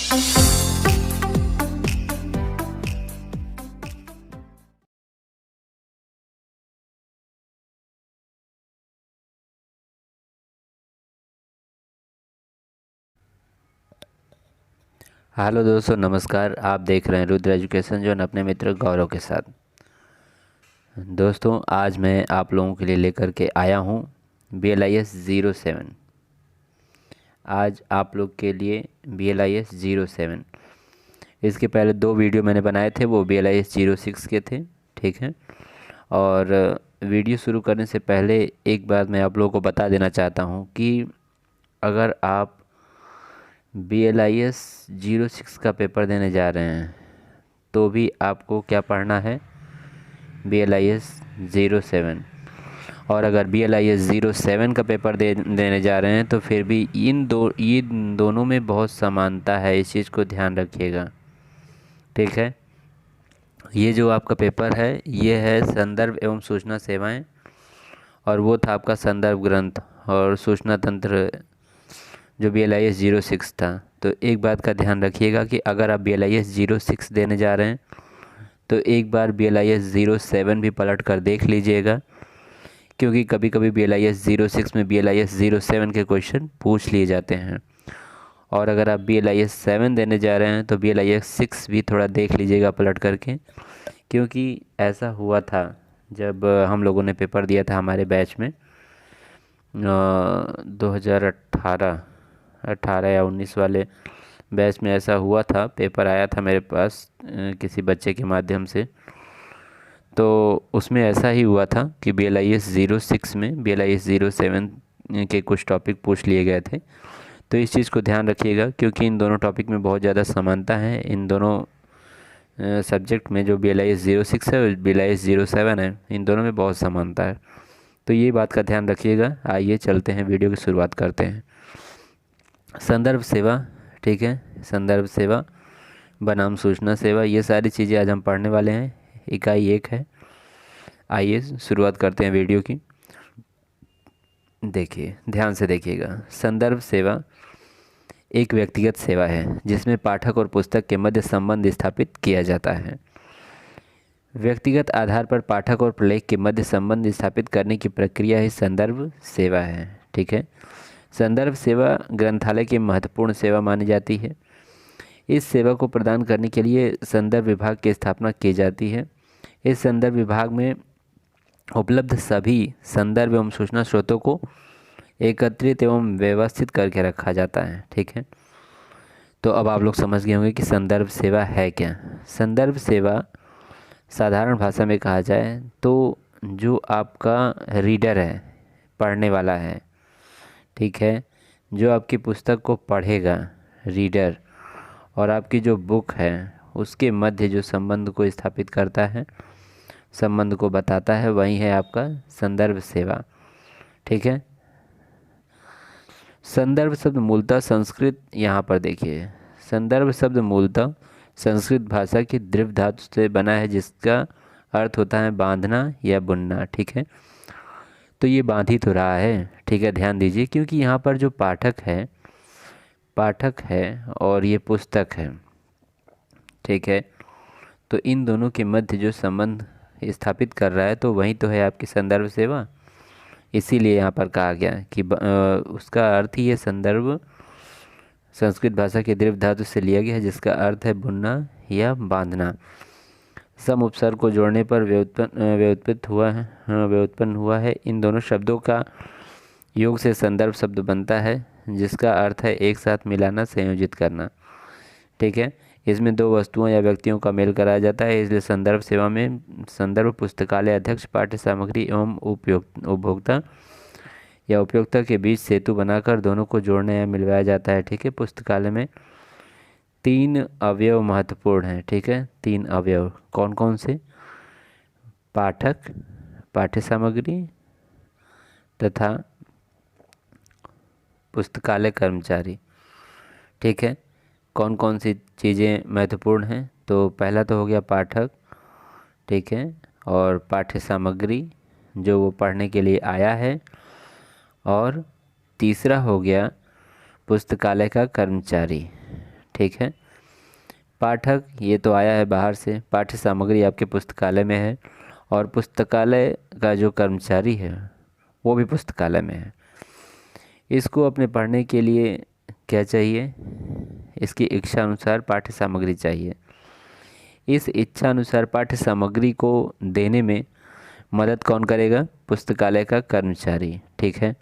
Hello दोस्तों, नमस्कार। आप देख रहे हैं रुद्र एजुकेशन जोन अपने मित्र गौरव के साथ। दोस्तों, आज मैं आप लोगों के लिए लेकर के आया हूँ BLIS 07। आज आप लोग के लिए BLIS 07। इसके पहले 2 वीडियो मैंने बनाए थे, वो BLIS 06 के थे। ठीक है। और वीडियो शुरू करने से पहले एक बात मैं आप लोगों को बता देना चाहता हूँ कि अगर आप BLIS 06 का पेपर देने जा रहे हैं तो भी आपको क्या पढ़ना है, BLIS 07। और अगर BLIS 07 का पेपर देने जा रहे हैं तो फिर भी इन दोनों में बहुत समानता है, इस चीज़ को ध्यान रखिएगा। ठीक है। ये जो आपका पेपर है ये है संदर्भ एवं सूचना सेवाएं, और वो था आपका संदर्भ ग्रंथ और सूचना तंत्र जो BLIS 06 था। तो एक बात का ध्यान रखिएगा कि अगर आप BLIS 06 देने जा रहे हैं तो एक बार BLIS 07 भी पलट कर देख लीजिएगा, क्योंकि कभी कभी BLIS 06 में BLIS 07 के क्वेश्चन पूछ लिए जाते हैं। और अगर आप BLIS 7 देने जा रहे हैं तो BLIS 6 भी थोड़ा देख लीजिएगा पलट करके, क्योंकि ऐसा हुआ था जब हम लोगों ने पेपर दिया था हमारे बैच में 2018 या 19 वाले बैच में ऐसा हुआ था। पेपर आया था मेरे पास किसी बच्चे के माध्यम से, तो उसमें ऐसा ही हुआ था कि BLIS 06 में BLIS 07 के कुछ टॉपिक पूछ लिए गए थे। तो इस चीज़ को ध्यान रखिएगा, क्योंकि इन दोनों टॉपिक में बहुत ज़्यादा समानता है। इन दोनों सब्जेक्ट में जो BLIS 06 है और BLIS 07 है, इन दोनों में बहुत समानता है। तो ये बात का ध्यान रखिएगा। आइए चलते हैं, वीडियो की शुरुआत करते हैं। संदर्भ सेवा, ठीक है। संदर्भ सेवा बनाम सूचना सेवा, ये सारी चीज़ें आज हम पढ़ने वाले हैं। इकाई 1 है। आइए शुरुआत करते हैं वीडियो की। देखिए, ध्यान से देखिएगा। संदर्भ सेवा एक व्यक्तिगत सेवा है जिसमें पाठक और पुस्तक के मध्य संबंध स्थापित किया जाता है। व्यक्तिगत आधार पर पाठक और प्रलेख के मध्य संबंध स्थापित करने की प्रक्रिया ही संदर्भ सेवा है। ठीक है। संदर्भ सेवा ग्रंथालय की महत्वपूर्ण सेवा मानी जाती है। इस सेवा को प्रदान करने के लिए संदर्भ विभाग की स्थापना की जाती है। इस संदर्भ विभाग में उपलब्ध सभी संदर्भ एवं सूचना स्रोतों को एकत्रित एवं व्यवस्थित करके रखा जाता है। ठीक है। तो अब आप लोग समझ गए होंगे कि संदर्भ सेवा है क्या। संदर्भ सेवा साधारण भाषा में कहा जाए तो जो आपका रीडर है, पढ़ने वाला है, ठीक है, जो आपकी पुस्तक को पढ़ेगा रीडर, और आपकी जो बुक है उसके मध्य जो संबंध को स्थापित करता है, संबंध को बताता है, वही है आपका संदर्भ सेवा। ठीक है। संदर्भ शब्द मूलतः संस्कृत, यहाँ पर देखिए, संदर्भ शब्द मूलतः संस्कृत भाषा की द्रव्य धातु से बना है जिसका अर्थ होता है बांधना या बुनना। ठीक है। तो ये बांध ही तो रहा है। ठीक है, ध्यान दीजिए, क्योंकि यहाँ पर जो पाठक है और ये पुस्तक है। ठीक है। तो इन दोनों के मध्य जो संबंध स्थापित कर रहा है तो वही तो है आपकी संदर्भ सेवा। इसीलिए यहाँ पर कहा गया कि उसका अर्थ ही है संदर्भ संस्कृत भाषा के द्रव्य धातु से लिया गया है जिसका अर्थ है बुनना या बांधना। सम उपसर्ग को जोड़ने पर व्युत्पन्न हुआ है। इन दोनों शब्दों का योग से संदर्भ शब्द बनता है जिसका अर्थ है एक साथ मिलाना, संयोजित करना। ठीक है। इसमें 2 वस्तुओं या व्यक्तियों का मेल कराया जाता है, इसलिए संदर्भ सेवा में संदर्भ पुस्तकालय अध्यक्ष पाठ्य सामग्री एवं उपभोक्ता या उपयोक्ता के बीच सेतु बनाकर दोनों को जोड़ना या मिलवाया जाता है। ठीक है। पुस्तकालय में 3 अवयव महत्वपूर्ण हैं। ठीक है। 3 अवयव कौन कौन से? पाठक, पाठ्य सामग्री तथा पुस्तकालय कर्मचारी। ठीक है। कौन कौन सी चीज़ें महत्वपूर्ण हैं? तो पहला तो हो गया पाठक, ठीक है, और पाठ्य सामग्री जो वो पढ़ने के लिए आया है, और तीसरा हो गया पुस्तकालय का कर्मचारी। ठीक है। पाठक, ये तो आया है बाहर से। पाठ्य सामग्री आपके पुस्तकालय में है और पुस्तकालय का जो कर्मचारी है वो भी पुस्तकालय में है। इसको अपने पढ़ने के लिए क्या चाहिए? इसकी इच्छा अनुसार पाठ्य सामग्री चाहिए। इस इच्छा अनुसार पाठ्य सामग्री को देने में मदद कौन करेगा? पुस्तकालय का कर्मचारी, ठीक है।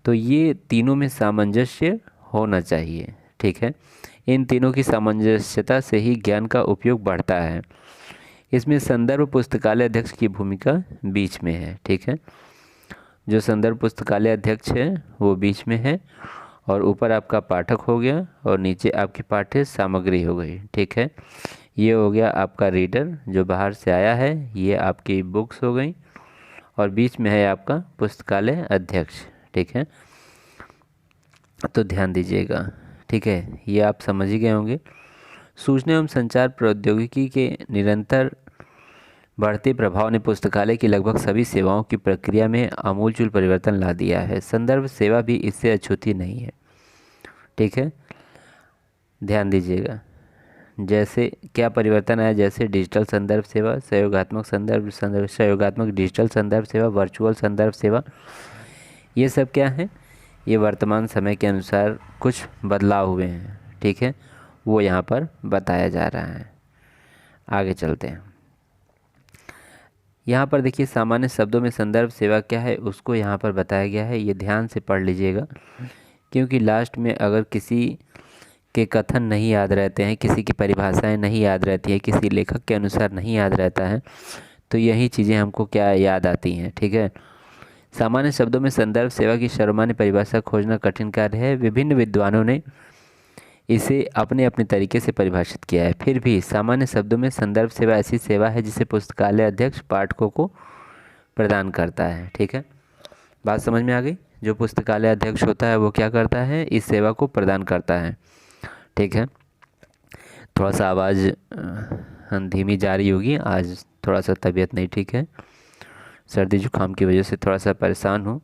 तो ये तीनों में सामंजस्य होना चाहिए, ठीक है। इन तीनों की सामंजस्यता से ही ज्ञान का उपयोग बढ़ता है। इसमें संदर्भ पुस्तकालय अध्यक्ष की भूमिका बीच में है, ठीक है। जो संदर्भ पुस्तकालय अध्यक्ष है वो बीच में है और ऊपर आपका पाठक हो गया और नीचे आपकी पाठ्य सामग्री हो गई, ठीक है। ये हो गया आपका रीडर जो बाहर से आया है, ये आपकी बुक्स हो गई और बीच में है आपका पुस्तकालय अध्यक्ष, ठीक है। तो ध्यान दीजिएगा, ठीक है। ये आप समझ ही गए होंगे। सूचना एवं संचार प्रौद्योगिकी के निरंतर बढ़ते प्रभाव ने पुस्तकालय की लगभग सभी सेवाओं की प्रक्रिया में आमूलचूल परिवर्तन ला दिया है। संदर्भ सेवा भी इससे अछूती नहीं है, ठीक है। ध्यान दीजिएगा, जैसे क्या परिवर्तन आया? जैसे डिजिटल संदर्भ सेवा, सहयोगात्मक डिजिटल संदर्भ सेवा, वर्चुअल संदर्भ सेवा, ये सब क्या है? ये वर्तमान समय के अनुसार कुछ बदलाव हुए हैं, ठीक है। वो यहाँ पर बताया जा रहा है। आगे चलते हैं। यहाँ पर देखिए सामान्य शब्दों में संदर्भ सेवा क्या है उसको यहाँ पर बताया गया है। ये ध्यान से पढ़ लीजिएगा, क्योंकि लास्ट में अगर किसी के कथन नहीं याद रहते हैं, किसी की परिभाषाएं नहीं याद रहती है, किसी लेखक के अनुसार नहीं याद रहता है, तो यही चीज़ें हमको क्या याद आती हैं, ठीक है। सामान्य शब्दों में संदर्भ सेवा की सर्वमान्य परिभाषा खोजना कठिन कार्य है। विभिन्न विद्वानों ने इसे अपने अपने तरीके से परिभाषित किया है। फिर भी सामान्य शब्दों में संदर्भ सेवा ऐसी सेवा है जिसे पुस्तकालय अध्यक्ष पाठकों को प्रदान करता है, ठीक है। बात समझ में आ गई? जो पुस्तकालय अध्यक्ष होता है वो क्या करता है? इस सेवा को प्रदान करता है, ठीक है। थोड़ा सा आवाज़ धीमी जा रही होगी, आज थोड़ा सा तबीयत नहीं ठीक है, सर्दी जुकाम की वजह से थोड़ा सा परेशान हूँ,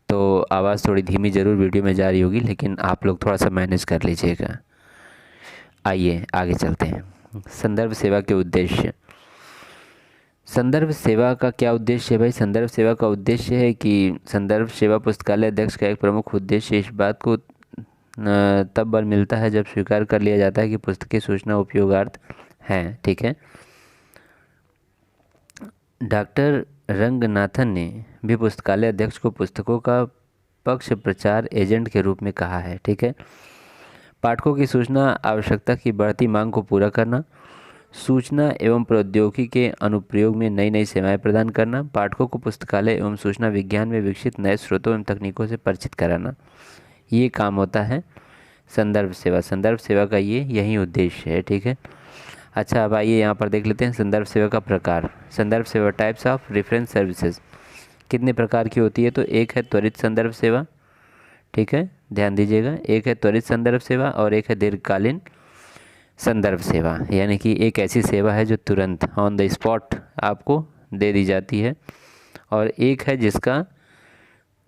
तो आवाज़ थोड़ी धीमी ज़रूर वीडियो में जा रही होगी, लेकिन आप लोग थोड़ा सा मैनेज कर लीजिएगा। आइए आगे चलते हैं। संदर्भ सेवा के उद्देश्य। संदर्भ सेवा का क्या उद्देश्य है भाई? संदर्भ सेवा का उद्देश्य है कि संदर्भ सेवा पुस्तकालय अध्यक्ष का एक प्रमुख उद्देश्य इस बात को तब बल मिलता है जब स्वीकार कर लिया जाता है कि पुस्तकें सूचना उपयोगार्थ हैं, ठीक है। डॉक्टर रंगनाथन ने भी पुस्तकालय अध्यक्ष को पुस्तकों का पक्ष प्रचार एजेंट के रूप में कहा है, ठीक है। पाठकों की सूचना आवश्यकता की बढ़ती मांग को पूरा करना, सूचना एवं प्रौद्योगिकी के अनुप्रयोग में नई नई सेवाएं प्रदान करना, पाठकों को पुस्तकालय एवं सूचना विज्ञान में विकसित नए स्रोतों एवं तकनीकों से परिचित कराना, ये काम होता है संदर्भ सेवा। संदर्भ सेवा का ये यही उद्देश्य है, ठीक है। अच्छा, अब आइए यहाँ पर देख लेते हैं संदर्भ सेवा का प्रकार। संदर्भ सेवा, टाइप्स ऑफ रेफरेंस सर्विसेज, कितने प्रकार की होती है? तो एक है त्वरित संदर्भ सेवा, ठीक है, ध्यान दीजिएगा। एक है त्वरित संदर्भ सेवा और एक है दीर्घकालीन संदर्भ सेवा, यानी कि एक ऐसी सेवा है जो तुरंत ऑन द स्पॉट आपको दे दी जाती है, और एक है जिसका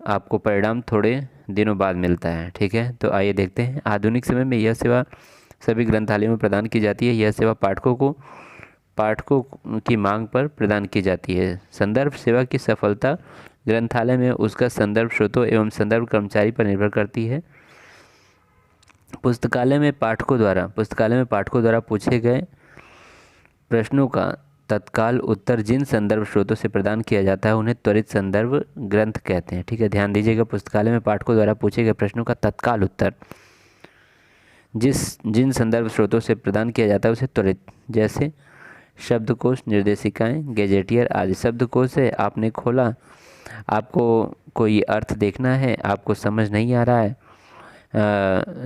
आपको परिणाम थोड़े दिनों बाद मिलता है, ठीक है। तो आइए देखते हैं। आधुनिक समय में यह सेवा सभी ग्रंथालयों में प्रदान की जाती है। यह सेवा पाठकों की मांग पर प्रदान की जाती है। संदर्भ सेवा की सफलता ग्रंथालय में उसका संदर्भ स्रोतों एवं संदर्भ कर्मचारी पर निर्भर करती है। पुस्तकालय में पाठकों द्वारा पूछे गए प्रश्नों का तत्काल उत्तर जिन संदर्भ स्रोतों से प्रदान किया जाता है उन्हें त्वरित संदर्भ ग्रंथ कहते हैं, ठीक है। ध्यान दीजिएगा, पुस्तकालय में पाठकों द्वारा पूछे गए प्रश्नों का तत्काल उत्तर जिन संदर्भ स्रोतों से प्रदान किया जाता है उसे त्वरित, जैसे शब्दकोश, निर्देशिकाएं, गैजेटियर आदि। शब्दकोश है, आपने खोला, आपको कोई अर्थ देखना है, आपको समझ नहीं आ रहा है,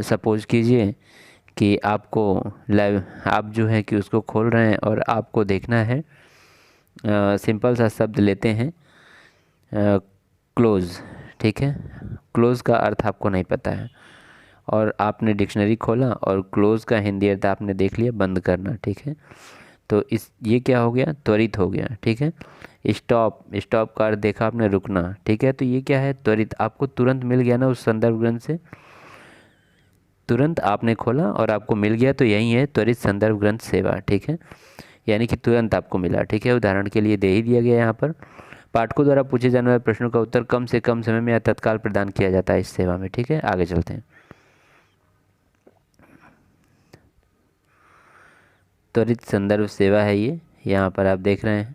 सपोज कीजिए कि आप जो है कि उसको खोल रहे हैं और आपको देखना है, सिंपल सा शब्द लेते हैं क्लोज, ठीक है। क्लोज का अर्थ आपको नहीं पता है और आपने डिक्शनरी खोला और क्लोज का हिंदी अर्थ आपने देख लिया, बंद करना, ठीक है। तो ये क्या हो गया? त्वरित हो गया, ठीक है। स्टॉप का अर्थ देखा आपने, रुकना, ठीक है। तो ये क्या है? त्वरित, आपको तुरंत मिल गया ना उस संदर्भ ग्रंथ से, तुरंत आपने खोला और आपको मिल गया तो यही है त्वरित संदर्भ ग्रंथ सेवा। ठीक है, यानी कि तुरंत आपको मिला। ठीक है, उदाहरण के लिए दे ही दिया गया यहाँ पर। पाठकों द्वारा पूछे जाने वाले प्रश्नों का उत्तर कम से कम समय में या तत्काल प्रदान किया जाता है इस सेवा में। ठीक है, आगे चलते हैं। त्वरित संदर्भ सेवा है ये, यहाँ पर आप देख रहे हैं।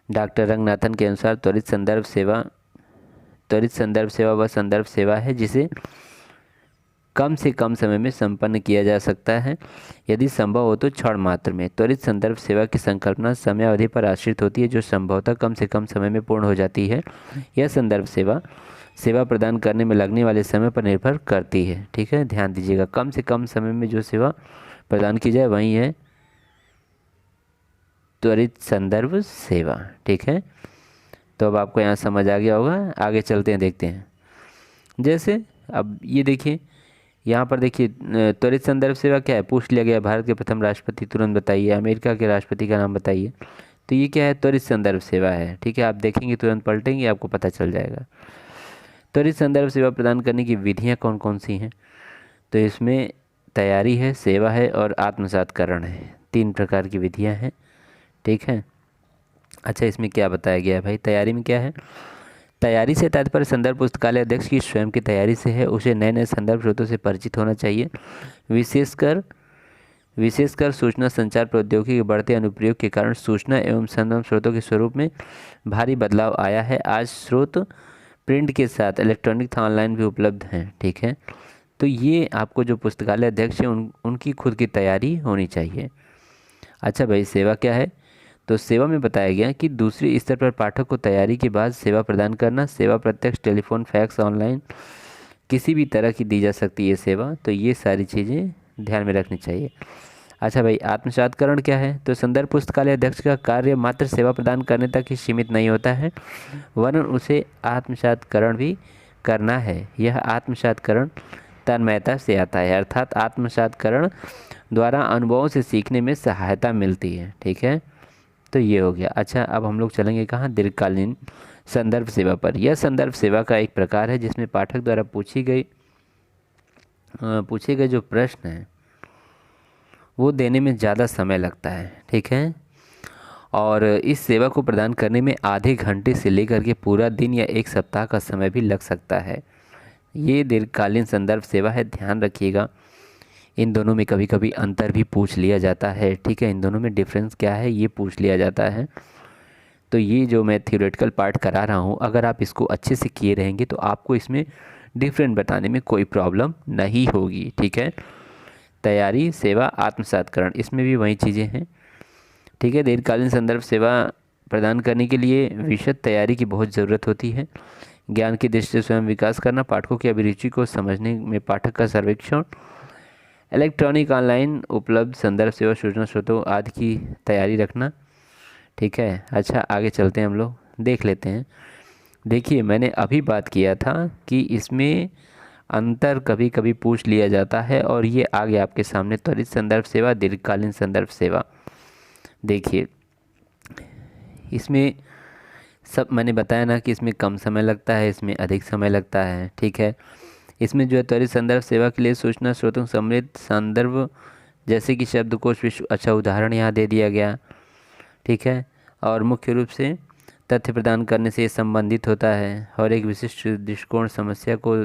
डॉक्टर रंगनाथन के अनुसार त्वरित संदर्भ सेवा वह संदर्भ सेवा है जिसे कम से कम समय में संपन्न किया जा सकता है, यदि संभव हो तो क्षण मात्र में। त्वरित संदर्भ सेवा की संकल्पना समय अवधि पर आश्रित होती है, जो संभवतः कम से कम समय में पूर्ण हो जाती है। यह संदर्भ सेवा प्रदान करने में लगने वाले समय पर निर्भर करती है। ठीक है, ध्यान दीजिएगा, कम से कम समय में जो सेवा प्रदान की जाए वही है त्वरित संदर्भ सेवा। ठीक है, तो अब आपको यहाँ समझ आ गया होगा। आगे चलते हैं, देखते हैं। जैसे अब ये देखिए, यहाँ पर देखिए त्वरित संदर्भ सेवा क्या है, पूछ लिया गया भारत के प्रथम राष्ट्रपति तुरंत बताइए, अमेरिका के राष्ट्रपति का नाम बताइए। तो ये क्या है, त्वरित संदर्भ सेवा है। ठीक है, आप देखेंगे तुरंत पलटेंगे आपको पता चल जाएगा। त्वरित संदर्भ सेवा प्रदान करने की विधियाँ कौन कौन सी हैं, तो इसमें तैयारी है, सेवा है और आत्मसातकरण है। 3 प्रकार की विधियाँ हैं। ठीक है, अच्छा इसमें क्या बताया गया है भाई, तैयारी में क्या है, तैयारी से तात्पर्य संदर्भ पुस्तकालय अध्यक्ष की स्वयं की तैयारी से है। उसे नए नए संदर्भ स्रोतों से परिचित होना चाहिए। विशेषकर सूचना संचार प्रौद्योगिकी के बढ़ते अनुप्रयोग के कारण सूचना एवं संदर्भ स्रोतों के स्वरूप में भारी बदलाव आया है। आज स्रोत प्रिंट के साथ इलेक्ट्रॉनिक तथा ऑनलाइन भी उपलब्ध हैं। ठीक है, तो ये आपको जो पुस्तकालय अध्यक्ष हैं उनकी खुद की तैयारी होनी चाहिए। अच्छा भाई, सेवा क्या है, तो सेवा में बताया गया कि दूसरे स्तर पर पाठक को तैयारी के बाद सेवा प्रदान करना। सेवा प्रत्यक्ष, टेलीफोन, फैक्स, ऑनलाइन किसी भी तरह की दी जा सकती है सेवा। तो ये सारी चीज़ें ध्यान में रखनी चाहिए। अच्छा भाई, आत्मसातकरण क्या है, तो संदर्भ पुस्तकालय अध्यक्ष का कार्य मात्र सेवा प्रदान करने तक ही सीमित नहीं होता है, वरन उसे आत्मसातकरण भी करना है। यह आत्मसातकरण तन्मयता से आता है, अर्थात आत्मसातकरण द्वारा अनुभवों से सीखने में सहायता मिलती है। ठीक है, तो ये हो गया। अच्छा, अब हम लोग चलेंगे कहाँ, दीर्घकालीन संदर्भ सेवा पर। यह संदर्भ सेवा का एक प्रकार है जिसमें पाठक द्वारा पूछे गए जो प्रश्न हैं वो देने में ज़्यादा समय लगता है। ठीक है, और इस सेवा को प्रदान करने में आधे घंटे से लेकर के पूरा दिन या 1 सप्ताह का समय भी लग सकता है। ये दीर्घकालीन संदर्भ सेवा है, ध्यान रखिएगा। इन दोनों में कभी कभी अंतर भी पूछ लिया जाता है। ठीक है, इन दोनों में डिफरेंस क्या है ये पूछ लिया जाता है। तो ये जो मैं थ्योरेटिकल पार्ट करा रहा हूँ, अगर आप इसको अच्छे से किए रहेंगे तो आपको इसमें डिफरेंट बताने में कोई प्रॉब्लम नहीं होगी। ठीक है, तैयारी, सेवा, आत्मसातकरण, इसमें भी वही चीज़ें हैं। ठीक है, दीर्घकालीन संदर्भ सेवा प्रदान करने के लिए विशद तैयारी की बहुत ज़रूरत होती है। ज्ञान की दृष्टि से स्वयं विकास करना, पाठकों की अभिरुचि को समझने में पाठक का सर्वेक्षण, इलेक्ट्रॉनिक ऑनलाइन उपलब्ध संदर्भ सेवा सूचना स्रोतों आदि की तैयारी रखना। ठीक है, अच्छा आगे चलते हैं, हम लोग देख लेते हैं। देखिए, मैंने अभी बात किया था कि इसमें अंतर कभी कभी पूछ लिया जाता है, और ये आ गया आपके सामने, त्वरित संदर्भ सेवा, दीर्घकालीन संदर्भ सेवा। देखिए, इसमें सब मैंने बताया ना कि इसमें कम समय लगता है, इसमें अधिक समय लगता है। ठीक है, इसमें जो है त्वरित संदर्भ सेवा के लिए सूचना स्रोतों सम्मिलित संदर्भ जैसे कि शब्दकोश विश्व, अच्छा उदाहरण यहाँ दे दिया गया। ठीक है, और मुख्य रूप से तथ्य प्रदान करने से संबंधित होता है और एक विशिष्ट दृष्टिकोण समस्या को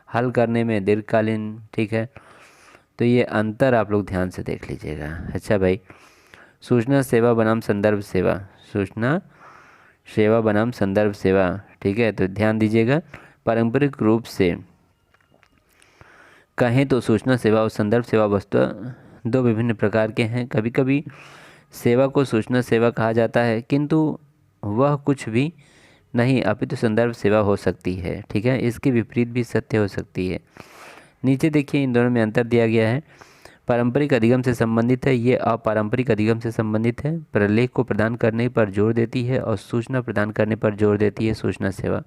हल करने में दीर्घकालीन। ठीक है, तो ये अंतर आप लोग ध्यान से देख लीजिएगा। अच्छा भाई, सूचना सेवा बनाम संदर्भ सेवा, सूचना सेवा बनाम संदर्भ सेवा। ठीक है, तो ध्यान दीजिएगा, पारंपरिक रूप से कहें तो सूचना सेवा और संदर्भ सेवा वस्तुतः 2 विभिन्न प्रकार के हैं। कभी कभी सेवा को सूचना सेवा कहा जाता है, किंतु वह कुछ भी नहीं अपितु संदर्भ सेवा हो सकती है। ठीक है, इसके विपरीत भी सत्य हो सकती है। नीचे देखिए, इन दोनों में अंतर दिया गया है। पारंपरिक अधिगम से संबंधित है, ये अपारंपरिक अधिगम से संबंधित है। प्रलेख को प्रदान करने पर जोर देती है और सूचना प्रदान करने पर जोर देती है सूचना सेवा।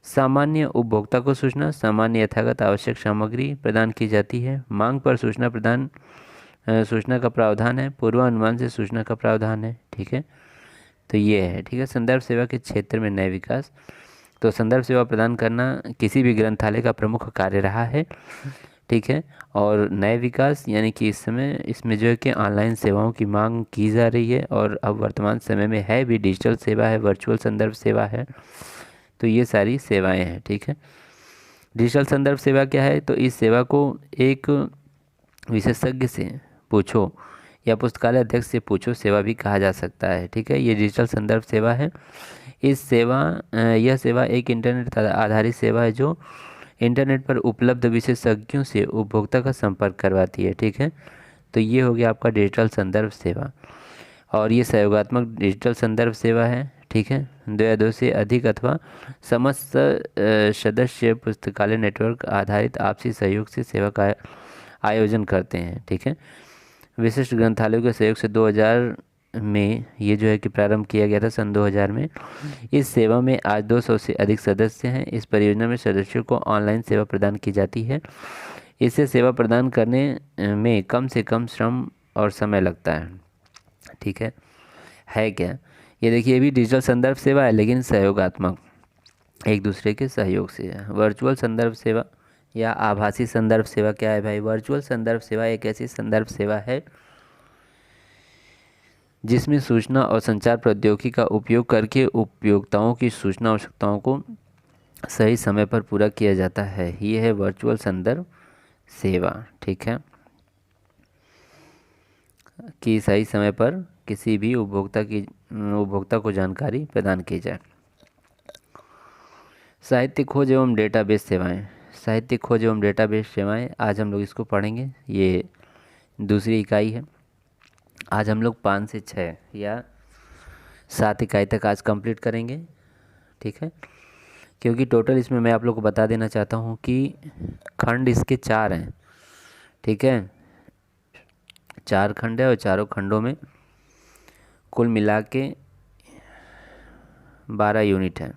सामान्य उपभोक्ता को सूचना, सामान्य यथागत आवश्यक सामग्री प्रदान की जाती है। मांग पर सूचना का प्रावधान है, पूर्वानुमान से सूचना का प्रावधान है। ठीक है, तो ये है। ठीक है, संदर्भ सेवा के क्षेत्र में नए विकास, तो संदर्भ सेवा प्रदान करना किसी भी ग्रंथालय का प्रमुख कार्य रहा है, ठीक है। और नए विकास यानी कि इस समय इसमें जो है कि ऑनलाइन सेवाओं की मांग की जा रही है, और अब वर्तमान समय में है भी, डिजिटल सेवा है, वर्चुअल संदर्भ सेवा है, तो ये सारी सेवाएं हैं, ठीक है। डिजिटल संदर्भ सेवा क्या है? तो इस सेवा को एक विशेषज्ञ से पूछो या पुस्तकालय अध्यक्ष से पूछो सेवा भी कहा जा सकता है, ठीक है। ये डिजिटल संदर्भ सेवा है। यह सेवा एक इंटरनेट आधारित सेवा है जो इंटरनेट पर उपलब्ध विशेषज्ञों से उपभोक्ता का संपर्क करवाती है, ठीक है। तो ये हो गया आपका डिजिटल संदर्भ सेवा, और ये सहयोगात्मक डिजिटल संदर्भ सेवा है, ठीक है। 2 या 2 से अधिक अथवा समस्त सदस्य पुस्तकालय नेटवर्क आधारित आपसी सहयोग से सेवा का आयोजन करते हैं, ठीक है। विशिष्ट ग्रंथालयों के सहयोग से 2000 में ये जो है कि प्रारंभ किया गया था, सन 2000 में। इस सेवा में आज 200 से अधिक सदस्य हैं। इस परियोजना में सदस्यों को ऑनलाइन सेवा प्रदान की जाती है। इससे सेवा प्रदान करने में कम से कम श्रम और समय लगता है, ठीक है क्या? ये देखिए, ये भी डिजिटल संदर्भ सेवा है लेकिन सहयोगात्मक, एक दूसरे के सहयोग से है। वर्चुअल संदर्भ सेवा या आभासी संदर्भ सेवा क्या है भाई? वर्चुअल संदर्भ सेवा एक ऐसी संदर्भ सेवा है जिसमें सूचना और संचार प्रौद्योगिकी का उपयोग करके उपयोक्ताओं की सूचना आवश्यकताओं को सही समय पर पूरा किया जाता है। ये है वर्चुअल संदर्भ सेवा, ठीक है, कि सही समय पर किसी भी उपभोक्ता को जानकारी प्रदान की जाए। साहित्य खोज एवं डेटाबेस सेवाएं। साहित्य खोज एवं डेटाबेस सेवाएं, आज हम लोग इसको पढ़ेंगे। ये दूसरी इकाई है। आज हम लोग 5 से 6 या 7 इकाई तक आज कंप्लीट करेंगे, ठीक है। क्योंकि टोटल इसमें मैं आप लोग को बता देना चाहता हूँ कि खंड इसके 4 हैं, ठीक है। 4 खंड है और चारों खंडों में कुल मिला के 12 यूनिट हैं।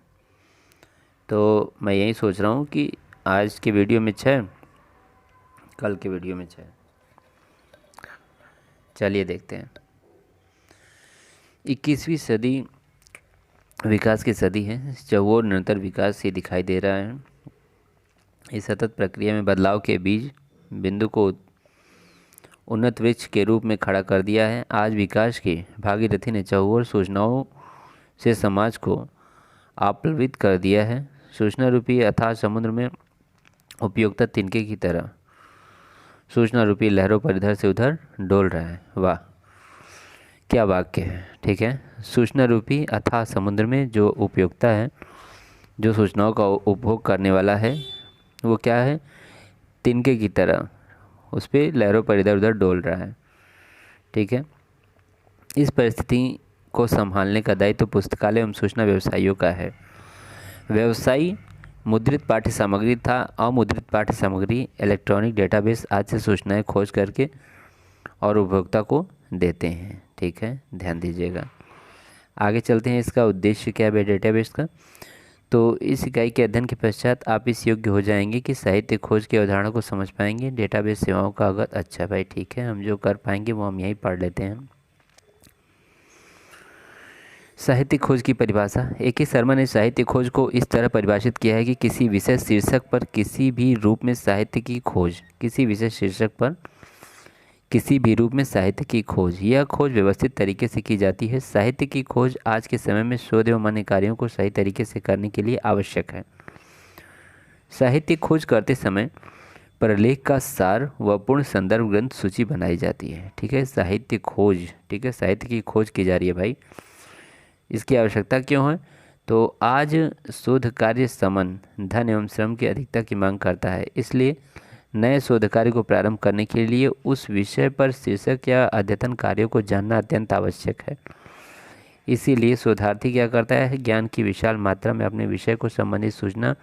तो मैं यही सोच रहा हूँ कि आज के वीडियो में 6, कल के वीडियो में 6। चलिए देखते हैं। 21वीं सदी विकास की सदी है। चौओर निरंतर विकास ये दिखाई दे रहा है। इस सतत प्रक्रिया में बदलाव के बीज बिंदु को उन्नत वृक्ष के रूप में खड़ा कर दिया है। आज विकास की भागीरथी ने चौओर सूचनाओं से समाज को आप्लावित कर दिया है। सूचना रूपी अथाह समुद्र में उपयोक्ता तिनके की तरह सूचना रूपी लहरों पर इधर से उधर डोल रहा है। वाह, क्या वाक्य है, ठीक है। सूचना रूपी अथाह समुद्र में जो उपयोक्ता है, जो सूचनाओं का उपभोग करने वाला है, वो क्या है? तिनके की तरह उस पर लहरों पर इधर उधर डोल रहा है, ठीक है। इस परिस्थिति को संभालने का दायित्व पुस्तकालय एवं सूचना व्यवसायियों का है। व्यवसायी मुद्रित पाठ्य सामग्री था, अमुद्रित पाठ्य सामग्री इलेक्ट्रॉनिक डेटाबेस आज से सूचनाएं खोज करके और उपभोक्ता को देते हैं, ठीक है, ध्यान दीजिएगा। आगे चलते हैं। इसका उद्देश्य क्या है डेटाबेस का? तो इस इकाई के अध्ययन के पश्चात आप इस योग्य हो जाएंगे कि साहित्य खोज की अवधारणा को समझ पाएंगे, डेटाबेस सेवाओं का अवगत। अच्छा भाई, ठीक है, हम जो कर पाएंगे वो हम यहीं पढ़ लेते हैं। साहित्य खोज की परिभाषा। ए.के. शर्मा ने साहित्य खोज को इस तरह परिभाषित किया है कि किसी विशेष शीर्षक पर किसी भी रूप में साहित्य की खोज। किसी विशेष शीर्षक पर किसी भी रूप में साहित्य की खोज। यह खोज व्यवस्थित तरीके से की जाती है। साहित्य की खोज आज के समय में शोध एवं अन्य कार्यों को सही तरीके से करने के लिए आवश्यक है। साहित्य खोज करते समय प्रलेख का सार व पूर्ण संदर्भ ग्रंथ सूची बनाई जाती है, ठीक है। साहित्य खोज, ठीक है, साहित्य की खोज की जा रही है भाई। इसकी आवश्यकता क्यों है? तो आज शोध कार्य समन, धन एवं श्रम की अधिकता की मांग करता है। इसलिए नए शोध कार्य को प्रारंभ करने के लिए उस विषय पर शीर्षक या अद्यतन कार्यों को जानना अत्यंत आवश्यक है। इसीलिए शोधार्थी क्या करता है? ज्ञान की विशाल मात्रा में अपने विषय को संबंधित सूचना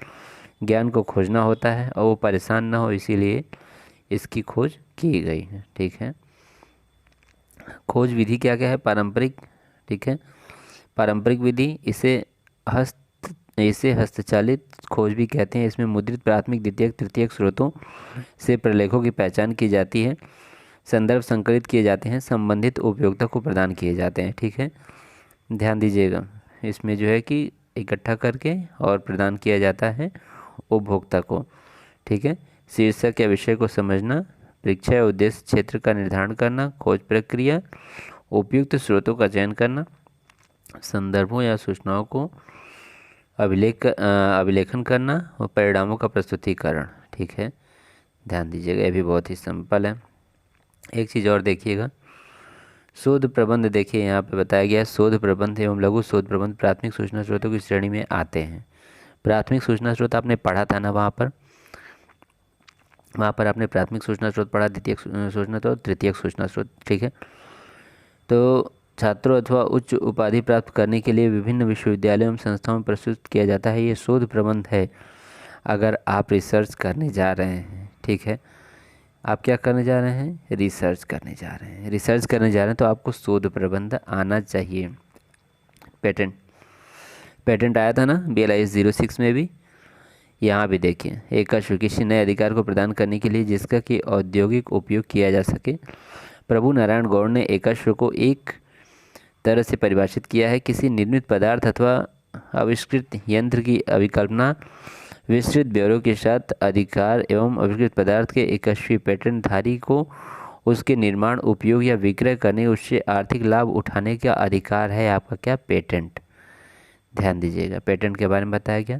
ज्ञान को खोजना होता है और वो परेशान ना हो, इसीलिए इसकी खोज की गई है, ठीक है। खोज विधि क्या क्या है? पारंपरिक, ठीक है, पारंपरिक विधि, इसे हस्तचालित खोज भी कहते हैं। इसमें मुद्रित प्राथमिक, द्वितीयक, तृतीयक स्रोतों से प्रलेखों की पहचान की जाती है। संदर्भ संकलित किए जाते हैं, संबंधित उपयोक्ता को प्रदान किए जाते हैं, ठीक है, ध्यान दीजिएगा। इसमें जो है कि इकट्ठा करके और प्रदान किया जाता है उपभोक्ता को। ठीक है, शीर्षक या विषय को समझना, परीक्षा या उद्देश्य क्षेत्र का निर्धारण करना, खोज प्रक्रिया, उपयुक्त स्रोतों का चयन करना, संदर्भों या सूचनाओं को अभिलेखन करना और परिणामों का प्रस्तुतिकरण। ठीक है, ध्यान दीजिएगा, ये भी बहुत ही सिंपल है। एक चीज़ और देखिएगा, शोध प्रबंध। देखिए यहाँ पे बताया गया है, शोध प्रबंध एवं लघु शोध प्रबंध प्राथमिक सूचना स्रोतों की श्रेणी में आते हैं। प्राथमिक सूचना स्रोत आपने पढ़ा था ना, वहाँ पर आपने प्राथमिक सूचना स्रोत पढ़ा, द्वितीयक सूचना स्रोत, तृतीयक सूचना स्रोत। ठीक है, तो छात्रों अथवा उच्च उपाधि प्राप्त करने के लिए विभिन्न विश्वविद्यालयों एवं संस्थाओं में प्रस्तुत किया जाता है। ये शोध प्रबंध है। अगर आप रिसर्च करने जा रहे हैं, ठीक है, आप क्या करने जा रहे हैं? रिसर्च करने जा रहे हैं। रिसर्च करने जा रहे हैं तो आपको शोध प्रबंध आना चाहिए। पेटेंट आया था ना BLIS 06 में भी। यहाँ भी देखिए, एक अश्व किसी नए अधिकार को प्रदान करने के लिए जिसका कि औद्योगिक उपयोग किया जा सके। प्रभु नारायण गौड़ ने एक अश्व को एक तरह से परिभाषित किया है, किसी निर्मित पदार्थ अथवा आविष्कृत यंत्र की अभिकल्पना विस्तृत ब्यौरों के साथ अधिकार एवं आविष्कृत पदार्थ के एकस्वी पेटेंट धारी को उसके निर्माण, उपयोग या विक्रय करने, उससे आर्थिक लाभ उठाने का अधिकार है आपका क्या? पेटेंट। ध्यान दीजिएगा, पेटेंट के बारे में बताया गया।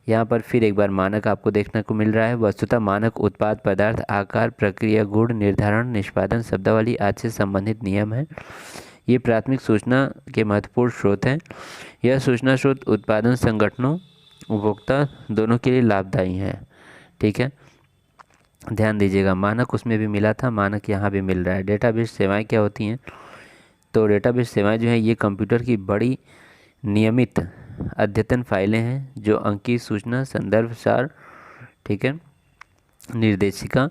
यहाँ पर फिर एक बार मानक आपको देखने को मिल रहा है। वस्तुतः मानक उत्पाद, पदार्थ, आकार, प्रक्रिया, गुण, निर्धारण, निष्पादन, शब्दावली आदि से संबंधित नियम है। ये प्राथमिक सूचना के महत्वपूर्ण स्रोत हैं। यह सूचना स्रोत उत्पादन संगठनों, उपभोक्ता दोनों के लिए लाभदायी है। ठीक है, ध्यान दीजिएगा, मानक उसमें भी मिला था, मानक यहाँ भी मिल रहा है। डेटाबेस सेवाएं क्या होती हैं? तो डेटाबेस सेवाएं जो हैं ये कंप्यूटर की बड़ी नियमित अद्यतन फाइलें हैं जो अंकीय सूचना, संदर्भ सार, ठीक है, निर्देशिका,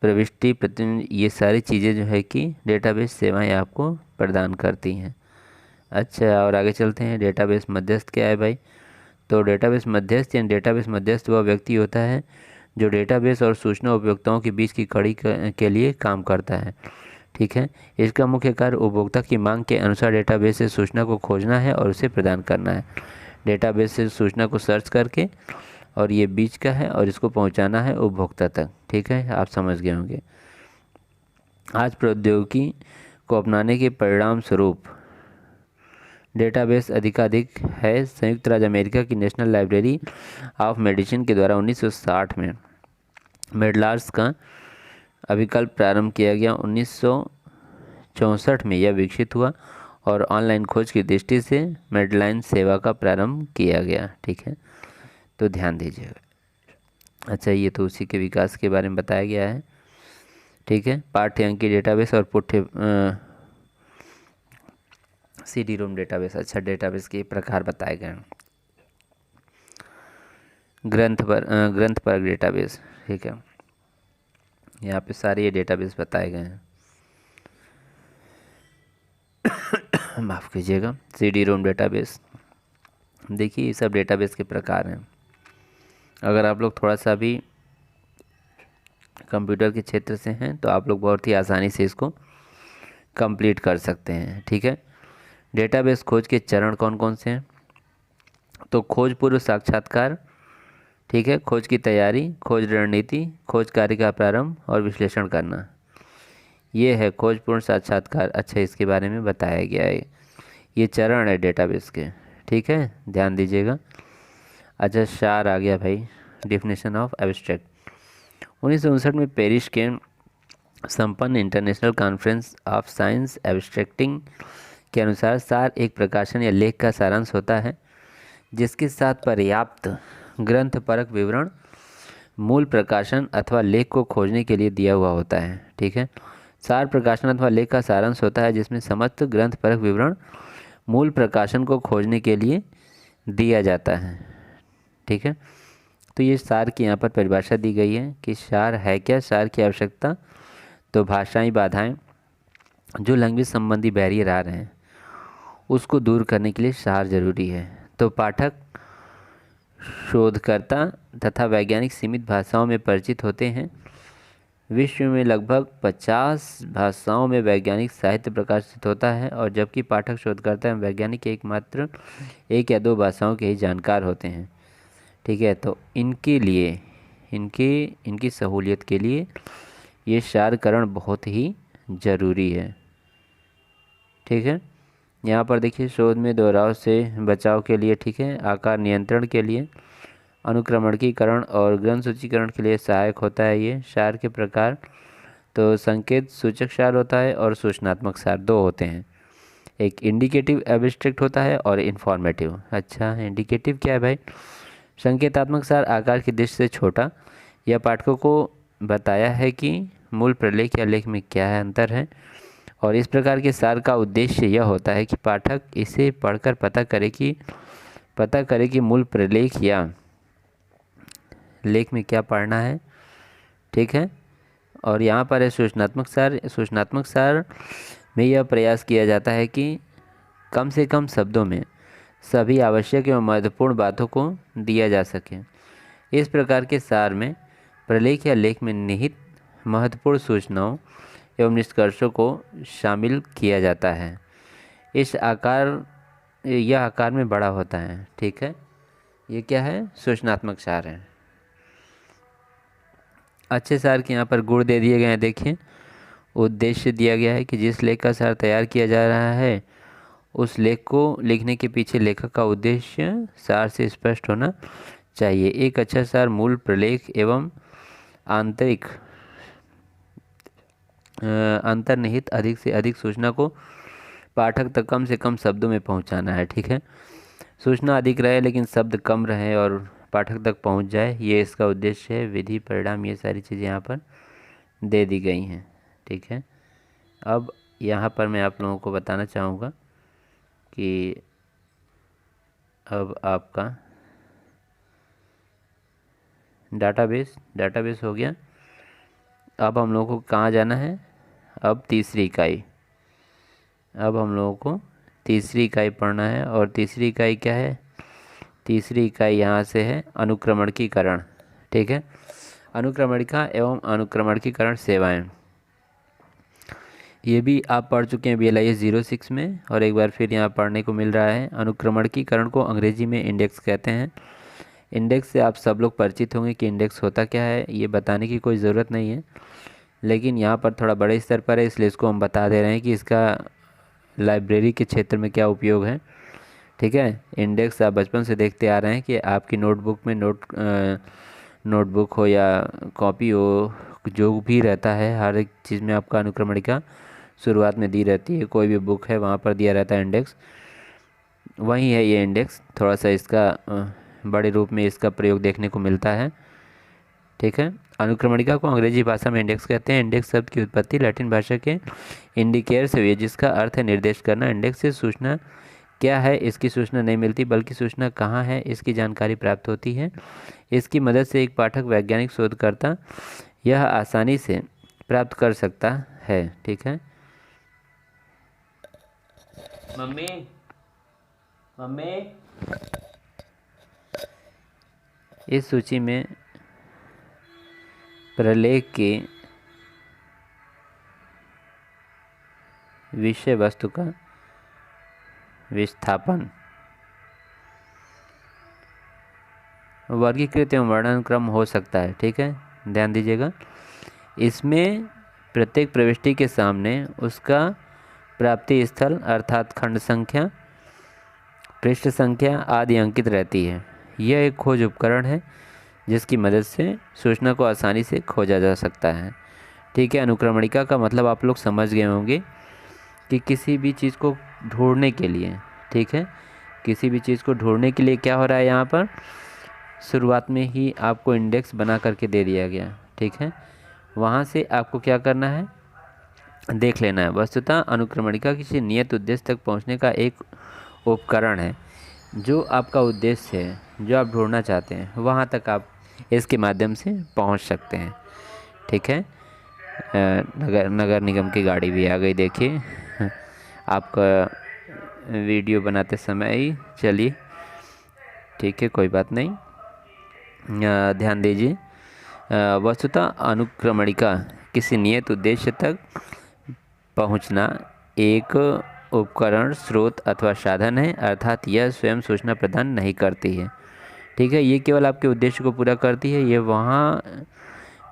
प्रविष्टि, प्रतिनिधि, ये सारी चीज़ें जो है कि डेटाबेस सेवाएं आपको प्रदान करती हैं। अच्छा, और आगे चलते हैं। डेटाबेस मध्यस्थ क्या है भाई? तो डेटाबेस मध्यस्थ या डेटाबेस मध्यस्थ वह व्यक्ति होता है जो डेटाबेस और सूचना उपयोक्ताओं के बीच की कड़ी के लिए काम करता है। ठीक है, इसका मुख्य कार्य उपभोक्ता की मांग के अनुसार डेटाबेस से सूचना को खोजना है और उसे प्रदान करना है। डेटाबेस से सूचना को सर्च करके, और ये बीच का है, और इसको पहुंचाना है उपभोक्ता तक। ठीक है, आप समझ गए होंगे। आज प्रौद्योगिकी को अपनाने के परिणाम स्वरूप डेटाबेस अधिकाधिक है। संयुक्त राज्य अमेरिका की नेशनल लाइब्रेरी ऑफ मेडिसिन के द्वारा 1960 में मेडलार्स का अभिकल्प प्रारंभ किया गया। 1964 में यह विकसित हुआ और ऑनलाइन खोज की दृष्टि से मेडलाइन सेवा का प्रारंभ किया गया। ठीक है, तो ध्यान दीजिएगा। अच्छा, ये तो उसी के विकास के बारे में बताया गया है। ठीक है, पाठ्य अंकीय डेटाबेस और CD-ROM डेटाबेस। अच्छा, डेटाबेस के प्रकार बताए गए हैं। ग्रंथपरक डेटाबेस। ठीक है, यहाँ पे सारे ये डेटाबेस बताए गए हैं। माफ़ कीजिएगा। CD-ROM database. देखिए, ये सब डेटाबेस के प्रकार हैं। अगर आप लोग थोड़ा सा भी कंप्यूटर के क्षेत्र से हैं तो आप लोग बहुत ही आसानी से इसको कंप्लीट कर सकते हैं। ठीक है, डेटाबेस खोज के चरण कौन कौन से हैं? तो खोज पूर्व साक्षात्कार, ठीक है, खोज की तैयारी, खोज रणनीति, खोज कार्य का प्रारंभ और विश्लेषण करना, ये है खोज पूर्ण साक्षात्कार। अच्छा, इसके बारे में बताया गया है। ये चरण है डेटाबेस के। ठीक है, ध्यान दीजिएगा। अच्छा, सार आ गया भाई, डेफिनेशन ऑफ एब्स्ट्रैक्ट। 1959 में पेरिस के संपन्न इंटरनेशनल कॉन्फ्रेंस ऑफ साइंस एब्स्ट्रैक्टिंग के अनुसार सार एक प्रकाशन या लेख का सारांश होता है जिसके साथ पर्याप्त ग्रंथपरक विवरण मूल प्रकाशन अथवा लेख को खोजने के लिए दिया हुआ होता है। ठीक है, सार प्रकाशन अथवा लेख का सारांश होता है जिसमें समस्त ग्रंथपरक विवरण मूल प्रकाशन को खोजने के लिए दिया जाता है। ठीक है, तो ये सार की यहाँ पर परिभाषा दी गई है कि सार है क्या, सार की आवश्यकता। तो भाषाई बाधाएं, जो लैंग्वेज संबंधी बैरियर आ रहे हैं उसको दूर करने के लिए सार जरूरी है। तो पाठक, शोधकर्ता तथा वैज्ञानिक सीमित भाषाओं में परिचित होते हैं। विश्व में लगभग 50 भाषाओं में वैज्ञानिक साहित्य प्रकाशित होता है, और जबकि पाठक, शोधकर्ता एवं वैज्ञानिक एकमात्र एक या दो भाषाओं के ही जानकार होते हैं। ठीक है, तो इनके लिए इनकी सहूलियत के लिए ये सारकरण बहुत ही ज़रूरी है। ठीक है, यहाँ पर देखिए, शोध में दोहराव से बचाव के लिए, ठीक है, आकार नियंत्रण के लिए, अनुक्रमणीकरण और ग्रंथ सूचीकरण के लिए सहायक होता है। ये सार के प्रकार तो संकेत सूचक सार होता है और सूचनात्मक सार, दो होते हैं। एक इंडिकेटिव एब्स्ट्रैक्ट होता है और इन्फॉर्मेटिव। अच्छा, इंडिकेटिव क्या है भाई? संकेतात्मक सार आकार की दृष्टि से छोटा, यह पाठकों को बताया है कि मूल प्रलेख या लेख में क्या है अंतर है, और इस प्रकार के सार का उद्देश्य यह होता है कि पाठक इसे पढ़कर पता करे कि मूल प्रलेख या लेख में क्या पढ़ना है। ठीक है, और यहाँ पर है सूचनात्मक सार। सूचनात्मक सार में यह प्रयास किया जाता है कि कम से कम शब्दों में सभी आवश्यक एवं महत्वपूर्ण बातों को दिया जा सके। इस प्रकार के सार में प्रलेख या लेख में निहित महत्वपूर्ण सूचनाओं एवं निष्कर्षों को शामिल किया जाता है। यह आकार में बड़ा होता है। ठीक है, ये क्या है? सूचनात्मक सार है। अच्छे सार के यहाँ पर गुण दे दिए गए हैं। देखिए, उद्देश्य दिया गया है कि जिस लेख का सार तैयार किया जा रहा है उस लेख को लिखने के पीछे लेखक का उद्देश्य सार से स्पष्ट होना चाहिए। एक अच्छा सार मूल प्रलेख एवं अंतर्निहित अधिक से अधिक सूचना को पाठक तक कम से कम शब्दों में पहुंचाना है। ठीक है, सूचना अधिक रहे लेकिन शब्द कम रहे और पाठक तक पहुंच जाए, ये इसका उद्देश्य है। विधि, परिणाम, ये सारी चीज़ें यहाँ पर दे दी गई हैं। ठीक है, अब यहाँ पर मैं आप लोगों को बताना चाहूँगा कि अब आपका डाटाबेस हो गया। अब हम लोगों को कहाँ जाना है? अब तीसरी इकाई पढ़ना है। और तीसरी इकाई क्या है? तीसरी इकाई यहाँ से है अनुक्रमणीकरण। ठीक है, अनुक्रमणिका एवं अनुक्रमणीकरण सेवाएं, ये भी आप पढ़ चुके हैं BLIS 06 में, और एक बार फिर यहाँ पढ़ने को मिल रहा है। अनुक्रमणीकरण को अंग्रेजी में इंडेक्स कहते हैं। इंडेक्स से आप सब लोग परिचित होंगे कि इंडेक्स होता क्या है, ये बताने की कोई ज़रूरत नहीं है, लेकिन यहाँ पर थोड़ा बड़े स्तर पर है इसलिए इसको हम बता दे रहे हैं कि इसका लाइब्रेरी के क्षेत्र में क्या उपयोग है। ठीक है, इंडेक्स आप बचपन से देखते आ रहे हैं कि आपकी नोटबुक में नोटबुक हो या कॉपी हो, जो भी रहता है, हर एक चीज़ में आपका अनुक्रमणिका शुरुआत में दी रहती है। कोई भी बुक है वहाँ पर दिया रहता है इंडेक्स, वही है ये इंडेक्स। थोड़ा सा इसका बड़े रूप में इसका प्रयोग देखने को मिलता है। ठीक है, अनुक्रमणिका को अंग्रेजी भाषा में इंडेक्स कहते हैं। इंडेक्स शब्द की उत्पत्ति लैटिन भाषा के इंडिकेयर से हुई है, जिसका अर्थ है निर्देश करना। इंडेक्स से सूचना क्या है, इसकी सूचना नहीं मिलती, बल्कि सूचना कहाँ है इसकी जानकारी प्राप्त होती है। इसकी मदद से एक पाठक, वैज्ञानिक, शोधकर्ता यह आसानी से प्राप्त कर सकता है। ठीक है, मम्मी इस सूची में प्रलेख के विषय वस्तु का विस्थापन, वर्गीकृत एवं वर्णन क्रम हो सकता है। ठीक है, ध्यान दीजिएगा, इसमें प्रत्येक प्रविष्टि के सामने उसका प्राप्ति स्थल अर्थात खंड संख्या, पृष्ठ संख्या आदि अंकित रहती है। यह एक खोज उपकरण है जिसकी मदद से सूचना को आसानी से खोजा जा सकता है। ठीक है, अनुक्रमणिका का मतलब आप लोग समझ गए होंगे कि किसी भी चीज़ को ढूंढने के लिए, ठीक है, किसी भी चीज़ को ढूंढने के लिए क्या हो रहा है, यहाँ पर शुरुआत में ही आपको इंडेक्स बना करके दे दिया गया। ठीक है, वहाँ से आपको क्या करना है, देख लेना है। वस्तुतः अनुक्रमणिका किसी नियत उद्देश्य तक पहुँचने का एक उपकरण है। जो आपका उद्देश्य है, जो आप ढूंढना चाहते हैं, वहाँ तक आप इसके माध्यम से पहुँच सकते हैं। ठीक है, नगर निगम की गाड़ी भी आ गई, देखिए आपका वीडियो बनाते समय ही चलिए। ठीक है, कोई बात नहीं, ध्यान दीजिए। वस्तुतः अनुक्रमणिका किसी नियत उद्देश्य तक पहुंचना एक उपकरण, स्रोत अथवा साधन है, अर्थात यह स्वयं सूचना प्रदान नहीं करती है। ठीक है, ये केवल आपके उद्देश्य को पूरा करती है। ये वहाँ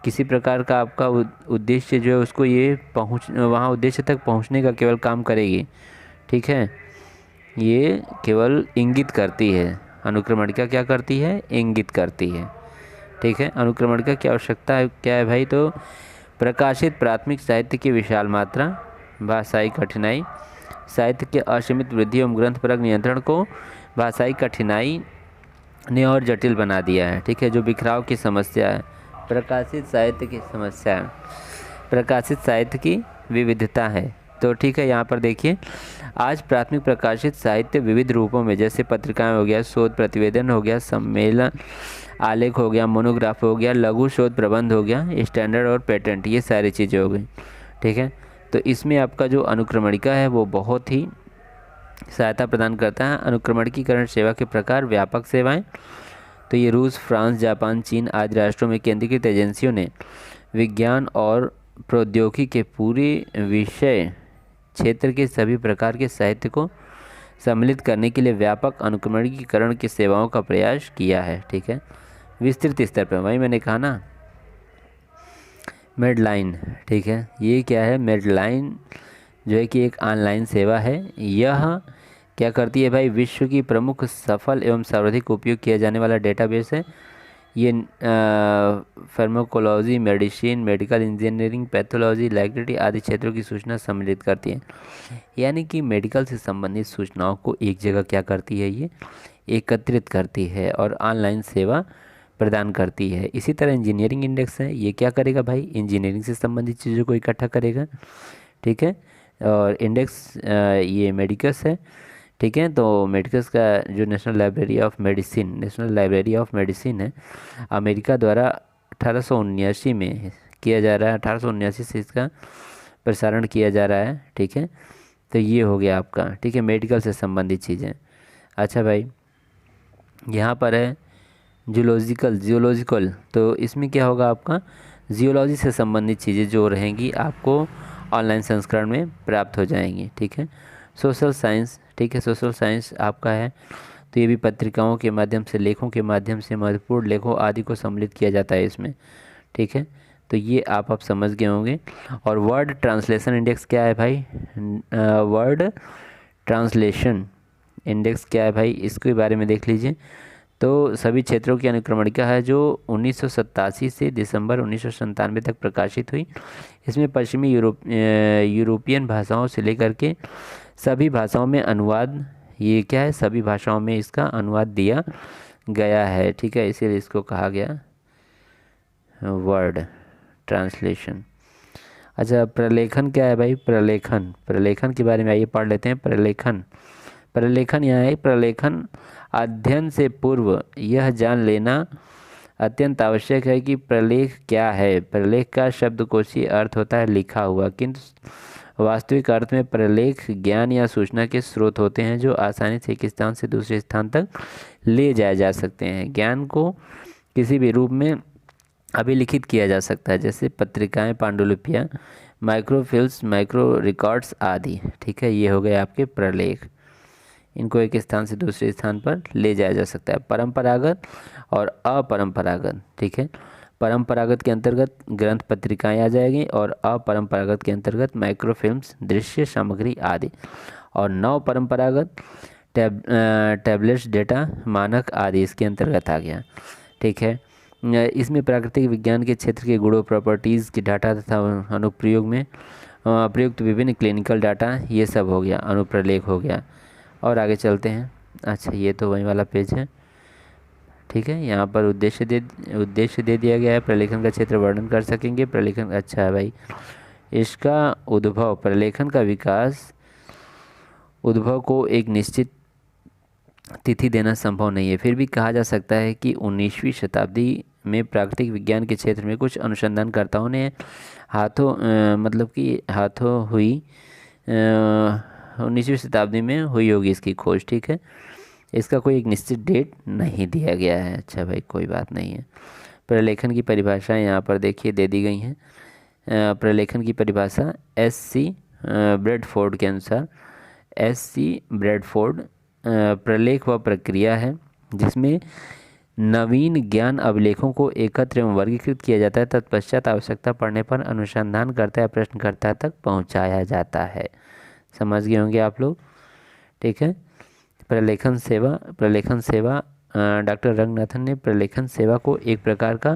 किसी प्रकार का आपका उद्देश्य जो है उसको ये वहाँ उद्देश्य तक पहुँचने का केवल काम करेगी। ठीक है, ये केवल इंगित करती है। अनुक्रमणिका क्या करती है? इंगित करती है। ठीक है, अनुक्रमणिका की आवश्यकता क्या है भाई? तो प्रकाशित प्राथमिक साहित्य की विशाल मात्रा, भाषाई कठिनाई, साहित्य के असीमित वृद्धि एवं ग्रंथपरक नियंत्रण को भाषाई कठिनाई ने और जटिल बना दिया है। ठीक है, जो बिखराव की समस्या है, प्रकाशित साहित्य की समस्या है, प्रकाशित साहित्य की विविधता है। तो ठीक है, यहाँ पर देखिए, आज प्राथमिक प्रकाशित साहित्य विविध रूपों में, जैसे पत्रिकाएं हो गया, शोध प्रतिवेदन हो गया, सम्मेलन आलेख हो गया, मोनोग्राफ हो गया, लघु शोध प्रबंध हो गया, स्टैंडर्ड और पेटेंट, ये सारी चीज़ें हो गई। ठीक है, तो इसमें आपका जो अनुक्रमणिका है वो बहुत ही सहायता प्रदान करता है। अनुक्रमणीकरण सेवा के प्रकार, व्यापक सेवाएं, तो ये रूस, फ्रांस, जापान, चीन आदि राष्ट्रों में केंद्रीकृत एजेंसियों ने विज्ञान और प्रौद्योगिकी के पूरे विषय क्षेत्र के सभी प्रकार के साहित्य को सम्मिलित करने के लिए व्यापक अनुक्रमणीकरण की सेवाओं का प्रयास किया है। ठीक है, विस्तृत स्तर पर, वही मैंने कहा ना, मेडलाइन। ठीक है, ये क्या है? मेडलाइन जो है कि एक ऑनलाइन सेवा है। यह क्या करती है भाई? विश्व की प्रमुख, सफल एवं सर्वाधिक उपयोग किया जाने वाला डेटाबेस है। ये pharmacology, medicine, medical engineering, pathology, electricity आदि क्षेत्रों की सूचना सम्मिलित करती है। यानी कि मेडिकल से संबंधित सूचनाओं को एक जगह क्या करती है? ये एकत्रित करती है और ऑनलाइन सेवा प्रदान करती है। इसी तरह इंजीनियरिंग इंडेक्स है, ये क्या करेगा भाई? इंजीनियरिंग से संबंधित चीज़ों को इकट्ठा करेगा। ठीक है, और इंडेक्स ये मेडिकस है। ठीक है, तो मेडिकस का जो नेशनल लाइब्रेरी ऑफ मेडिसिन है, अमेरिका द्वारा 1879 में किया जा रहा है। 1879 से इसका प्रसारण किया जा रहा है। ठीक है, तो ये हो गया आपका। ठीक है, मेडिकल से संबंधित चीज़ें। अच्छा भाई, यहाँ पर है जियोलॉजिकल, तो इसमें क्या होगा आपका? जियोलॉजी से संबंधित चीज़ें जो रहेंगी आपको ऑनलाइन संस्करण में प्राप्त हो जाएंगी। ठीक है, सोशल साइंस। ठीक है, सोशल साइंस आपका है, तो ये भी पत्रिकाओं के माध्यम से, लेखों के माध्यम से महत्वपूर्ण लेखों आदि को सम्मिलित किया जाता है इसमें। ठीक है, तो ये आप समझ गए होंगे। और वर्ड ट्रांसलेशन इंडेक्स क्या है भाई? वर्ड ट्रांसलेशन इंडेक्स क्या है भाई? इसके बारे में देख लीजिए। तो सभी क्षेत्रों की अनुक्रमणिका है जो 1987 से दिसंबर 1997 तक प्रकाशित हुई। इसमें पश्चिमी यूरोपियन भाषाओं से लेकर के सभी भाषाओं में अनुवाद, ये क्या है? सभी भाषाओं में इसका अनुवाद दिया गया है। ठीक है, इसीलिए इसको कहा गया वर्ड ट्रांसलेशन। अच्छा, प्रलेखन क्या है भाई? प्रलेखन के बारे में आइए पढ़ लेते हैं। प्रलेखन यहाँ है। प्रलेखन अध्ययन से पूर्व यह जान लेना अत्यंत आवश्यक है कि प्रलेख क्या है। प्रलेख का शब्दकोशीय अर्थ होता है लिखा हुआ, किंतु वास्तविक अर्थ में प्रलेख ज्ञान या सूचना के स्रोत होते हैं जो आसानी से एक स्थान से दूसरे स्थान तक ले जाए जा सकते हैं। ज्ञान को किसी भी रूप में अभिलिखित किया जा सकता है, जैसे पत्रिकाएं, पांडुलिपियाँ, माइक्रोफिल्म्स, माइक्रो रिकॉर्ड्स आदि। ठीक है, ये हो गए आपके प्रलेख। इनको एक स्थान से दूसरे स्थान पर ले जाया जा सकता है। परंपरागत और अपरंपरागत। ठीक है, परंपरागत के अंतर्गत ग्रंथ पत्रिकाएं आ जाएगी और अपरंपरागत के अंतर्गत माइक्रोफिल्म्स, दृश्य सामग्री आदि। और नव परंपरागत टैबलेट्स, डेटा, मानक आदि इसके अंतर्गत आ गया। ठीक है, इसमें प्राकृतिक विज्ञान के क्षेत्र के गुणों, प्रॉपर्टीज़ के डाटा तथा अनुप्रयोग में प्रयुक्त विभिन्न क्लिनिकल डाटा, ये सब हो गया, अनुप्रलेख हो गया। और आगे चलते हैं। अच्छा, ये तो वही वाला पेज है। ठीक है, यहाँ पर उद्देश्य दे दिया गया है। प्रलेखन का क्षेत्र वर्णन कर सकेंगे। प्रलेखन अच्छा है भाई। इसका उद्भव, प्रलेखन का विकास, उद्भव को एक निश्चित तिथि देना संभव नहीं है। फिर भी कहा जा सकता है कि 19वीं शताब्दी में प्राकृतिक विज्ञान के क्षेत्र में कुछ अनुसंधानकर्ताओं ने हाथों हुई 19वीं शताब्दी में हुई होगी इसकी खोज। ठीक है, इसका कोई एक निश्चित डेट नहीं दिया गया है। अच्छा भाई, कोई बात नहीं है। प्रलेखन की परिभाषाएं यहाँ पर देखिए दे दी गई हैं। प्रलेखन की परिभाषा एस.सी. ब्रैडफोर्ड के अनुसार एस.सी. ब्रैडफोर्ड प्रलेख वह प्रक्रिया है जिसमें नवीन ज्ञान अभिलेखों को एकत्र एवं वर्गीकृत किया जाता है, तत्पश्चात आवश्यकता पड़ने पर अनुसंधानकर्ता या प्रश्नकर्ता तक पहुंचाया जाता है। समझ गए होंगे आप लोग, ठीक है। प्रलेखन सेवा डॉक्टर रंगनाथन ने प्रलेखन सेवा को एक प्रकार का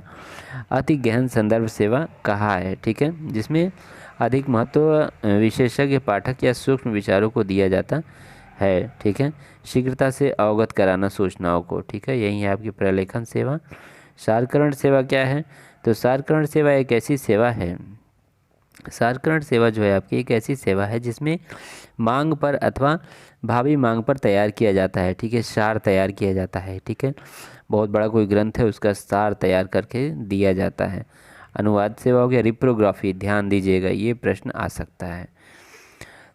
अति गहन संदर्भ सेवा कहा है, ठीक है, जिसमें अधिक महत्व विशेषज्ञ पाठक या सूक्ष्म विचारों को दिया जाता है, ठीक है, शीघ्रता से अवगत कराना सूचनाओं को, ठीक है। यही है आपकी प्रलेखन सेवा। सारकरण सेवा क्या है? तो सारकरण सेवा एक ऐसी सेवा है, सारकरण सेवा जो है आपकी एक ऐसी सेवा है जिसमें मांग पर अथवा भावी मांग पर तैयार किया जाता है, ठीक है, सार तैयार किया जाता है, ठीक है। बहुत बड़ा कोई ग्रंथ है, उसका सार तैयार करके दिया जाता है। अनुवाद सेवा हो गया। रिप्रोग्राफी, ध्यान दीजिएगा, ये प्रश्न आ सकता है।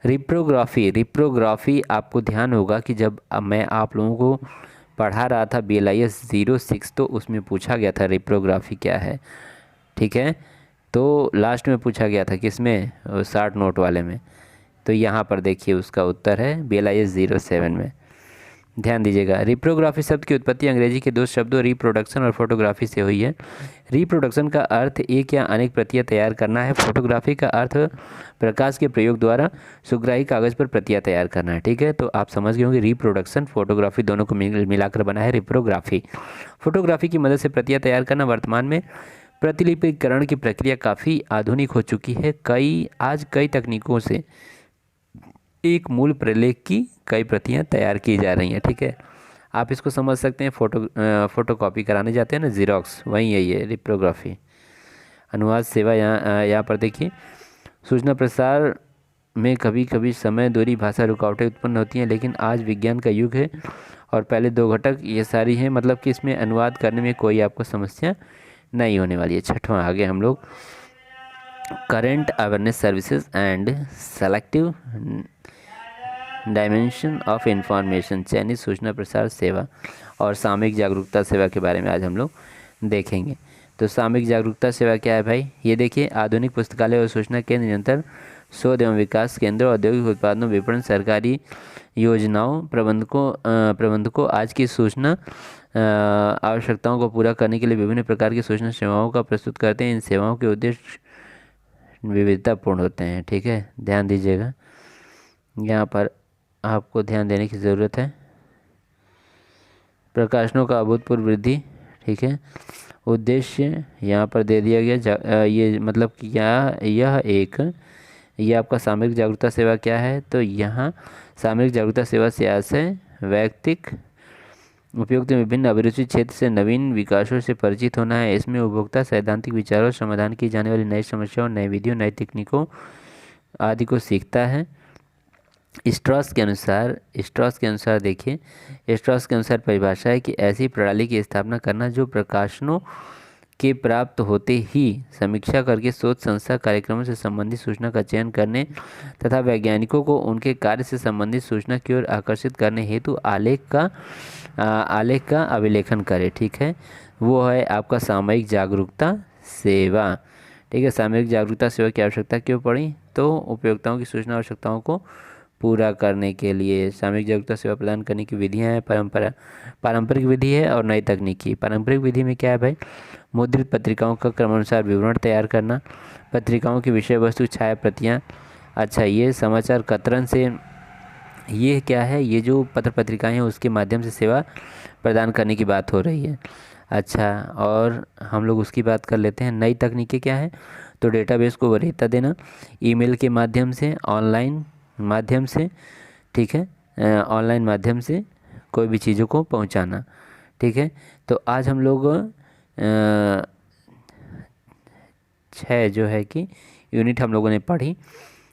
रिप्रोग्राफी आपको ध्यान होगा कि जब मैं आप लोगों को पढ़ा रहा था BLIS 06 तो उसमें पूछा गया था रिप्रोग्राफी क्या है, ठीक है। तो लास्ट में पूछा गया था किसमें? 60 नोट वाले में। तो यहाँ पर देखिए उसका उत्तर है BLIS 07 में। ध्यान दीजिएगा। रिप्रोग्राफी शब्द की उत्पत्ति अंग्रेजी के दो शब्दों रिप्रोडक्शन और फोटोग्राफी से हुई है। रिप्रोडक्शन का अर्थ एक या अनेक प्रतियां तैयार करना है। फोटोग्राफी का अर्थ प्रकाश के प्रयोग द्वारा सुग्राही कागज पर प्रतियां तैयार करना है, ठीक है। तो आप समझ गए होंगे रिप्रोडक्शन फोटोग्राफी दोनों को मिलाकर बना है रिप्रोग्राफी। फोटोग्राफी की मदद से प्रतियां तैयार करना वर्तमान में प्रतिलिपिकरण की प्रक्रिया काफ़ी आधुनिक हो चुकी है। आज कई तकनीकों से एक मूल प्रलेख की कई प्रतियां तैयार की जा रही हैं, ठीक है। आप इसको समझ सकते हैं, फोटोकॉपी कराने जाते हैं ना, जीरोक्स, वही है ये रिप्रोग्राफी। अनुवाद सेवा यहाँ पर देखिए, सूचना प्रसार में कभी कभी समय, दूरी, भाषा रुकावटें उत्पन्न होती हैं, लेकिन आज विज्ञान का युग है और पहले दो घटक ये सारी हैं, मतलब कि इसमें अनुवाद करने में कोई आपको समस्या नहीं होने वाली है। छठवां आगे हम लोग current awareness services and selective dimension of information, चयनित सूचना प्रसार सेवा और सामयिक जागरूकता सेवा के बारे में आज हम लोग देखेंगे। तो सामयिक जागरूकता सेवा क्या है भाई? ये देखिए, आधुनिक पुस्तकालय और सूचना केंद्र, निरंतर शोध एवं विकास केंद्र, औद्योगिक उत्पादनों, विपणन, सरकारी योजनाओं, प्रबंधकों आज की सूचना आवश्यकताओं को पूरा करने के लिए विभिन्न प्रकार की सूचना सेवाओं का प्रस्तुत करते हैं। इन सेवाओं के उद्देश्य विविधतापूर्ण होते हैं, ठीक है, ध्यान दीजिएगा। यहाँ पर आपको ध्यान देने की ज़रूरत है। प्रकाशनों का अभूतपूर्व वृद्धि, ठीक है। उद्देश्य यहाँ पर दे दिया गया, ये मतलब कि यह आपका सामयिक जागरूकता सेवा क्या है? तो यहाँ सामयिक जागरूकता सेवा से आशय व्यक्तिक उपयुक्त विभिन्न अभिरुचि क्षेत्र से नवीन विकासों से परिचित होना है। इसमें उपभोक्ता सैद्धांतिक विचारों, समाधान की जाने वाली नई समस्याओं, नई विधियों, नई तकनीकों आदि को सीखता है। स्ट्रॉस के अनुसार देखिए, स्ट्रॉस के अनुसार परिभाषा है कि ऐसी प्रणाली की स्थापना करना जो प्रकाशनों के प्राप्त होते ही समीक्षा करके शोध संस्था कार्यक्रमों से संबंधित सूचना का चयन करने तथा वैज्ञानिकों को उनके कार्य से संबंधित सूचना की ओर आकर्षित करने हेतु आलेख का अभिलेखन करे, ठीक है। वो है आपका सामयिक जागरूकता सेवा, ठीक है। सामयिक जागरूकता सेवा की आवश्यकता क्यों पड़ी? तो उपयोक्ताओं की सूचना आवश्यकताओं को पूरा करने के लिए। सामयिक जागरूकता सेवा प्रदान करने की विधियाँ हैं, पारंपरिक विधि है और नई तकनीकी। पारंपरिक विधि में क्या है भाई? मुद्रित पत्रिकाओं का क्रमानुसार विवरण तैयार करना, पत्रिकाओं की विषय वस्तु छाया प्रतियाँ। अच्छा, ये समाचार कतरन से, ये क्या है? ये जो पत्र पत्रिकाएँ हैं उसके माध्यम से सेवा प्रदान करने की बात हो रही है। अच्छा, और हम लोग उसकी बात कर लेते हैं। नई तकनीकें क्या है? तो डेटाबेस को वरीयता देना, ईमेल के माध्यम से, ऑनलाइन माध्यम से, ठीक है, ऑनलाइन माध्यम से कोई भी चीज़ों को पहुंचाना, ठीक है। तो आज हम लोग 6 जो है कि यूनिट हम लोगों ने पढ़ी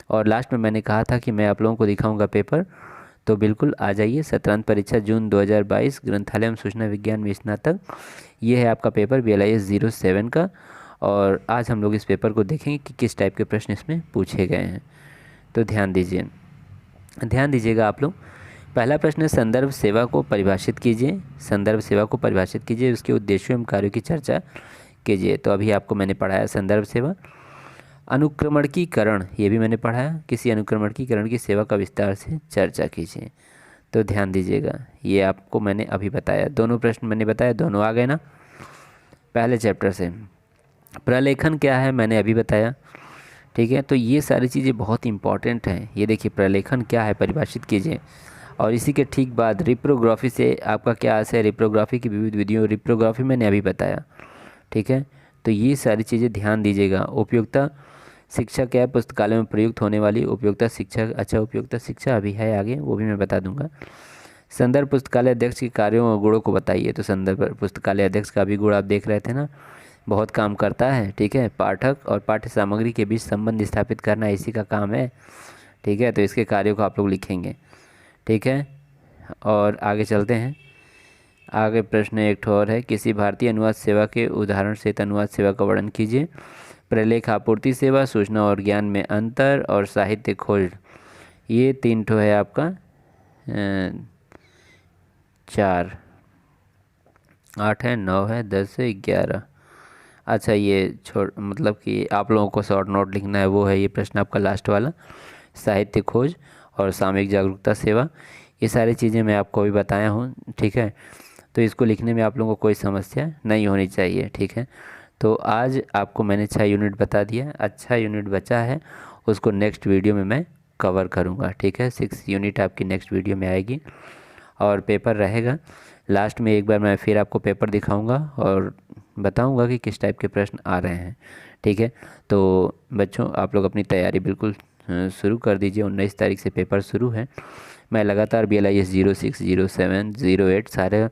और लास्ट में मैंने कहा था कि मैं आप लोगों को दिखाऊंगा पेपर, तो बिल्कुल आ जाइए। सत्रांत परीक्षा जून 2022, ग्रंथालय एवं सूचना विज्ञान में स्नातक, ये है आपका पेपर BLIS 07 का। और आज हम लोग इस पेपर को देखेंगे कि किस टाइप के प्रश्न इसमें पूछे गए हैं। तो ध्यान दीजिएगा आप लोग। पहला प्रश्न है, संदर्भ सेवा को परिभाषित कीजिए। संदर्भ सेवा को परिभाषित कीजिए, उसके उद्देश्यों एवं कार्यों की चर्चा कीजिए। तो अभी आपको मैंने पढ़ाया संदर्भ सेवा। अनुक्रमणीकरण, ये भी मैंने पढ़ा है। किसी अनुक्रमणीकरण की सेवा का विस्तार से चर्चा कीजिए। तो ध्यान दीजिएगा, ये आपको मैंने अभी बताया, दोनों प्रश्न मैंने बताया, दोनों आ गए ना पहले चैप्टर से। प्रलेखन क्या है मैंने अभी बताया, ठीक है। तो ये सारी चीज़ें बहुत इंपॉर्टेंट हैं। ये देखिए प्रलेखन क्या है, परिभाषित कीजिए। और इसी के ठीक बाद रिप्रोग्राफी से आपका क्या आशय है, रिप्रोग्राफी की विविध विधियों, रिप्रोग्राफी मैंने अभी बताया, ठीक है। तो ये सारी चीज़ें ध्यान दीजिएगा। उपयोगिता शिक्षा क्या है, पुस्तकालय में प्रयुक्त होने वाली उपयोगिता शिक्षा। अच्छा, उपयोगिता शिक्षा अभी है आगे, वो भी मैं बता दूंगा। संदर्भ पुस्तकालय अध्यक्ष के कार्यों और गुणों को बताइए। तो संदर्भ पुस्तकालय अध्यक्ष का भी गुण आप देख रहे थे ना, बहुत काम करता है, ठीक है। पाठक और पाठ्य सामग्री के बीच संबंध स्थापित करना इसी का काम है, ठीक है। तो इसके कार्यों को आप लोग लिखेंगे, ठीक है। और आगे चलते हैं। आगे प्रश्न एक ठो और है, किसी भारतीय अनुवाद सेवा के उदाहरण सहित अनुवाद सेवा का वर्णन कीजिए। प्रलेख आपूर्ति सेवा, सूचना और ज्ञान में अंतर, और साहित्य खोज। ये 3 ठो है आपका 4, 8 है, 9 है, 10 है, 11। अच्छा, ये मतलब कि आप लोगों को शॉर्ट नोट लिखना है, वो है ये प्रश्न आपका लास्ट वाला, साहित्य खोज और सामयिक जागरूकता सेवा। ये सारी चीज़ें मैं आपको अभी बताया हूँ, ठीक है। तो इसको लिखने में आप लोगों को कोई समस्या नहीं होनी चाहिए, ठीक है। तो आज आपको मैंने 6 यूनिट बता दिया। अच्छा यूनिट बचा है, उसको नेक्स्ट वीडियो में मैं कवर करूँगा, ठीक है। 6 यूनिट आपकी नेक्स्ट वीडियो में आएगी और पेपर रहेगा। लास्ट में एक बार मैं फिर आपको पेपर दिखाऊंगा और बताऊंगा कि किस टाइप के प्रश्न आ रहे हैं, ठीक है। तो बच्चों, आप लोग अपनी तैयारी बिल्कुल शुरू कर दीजिए। 19 तारीख से पेपर शुरू है। मैं लगातार BLIS 06, 07, 08 सारे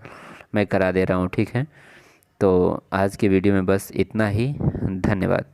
मैं करा दे रहा हूँ, ठीक है। तो आज के वीडियो में बस इतना ही। धन्यवाद।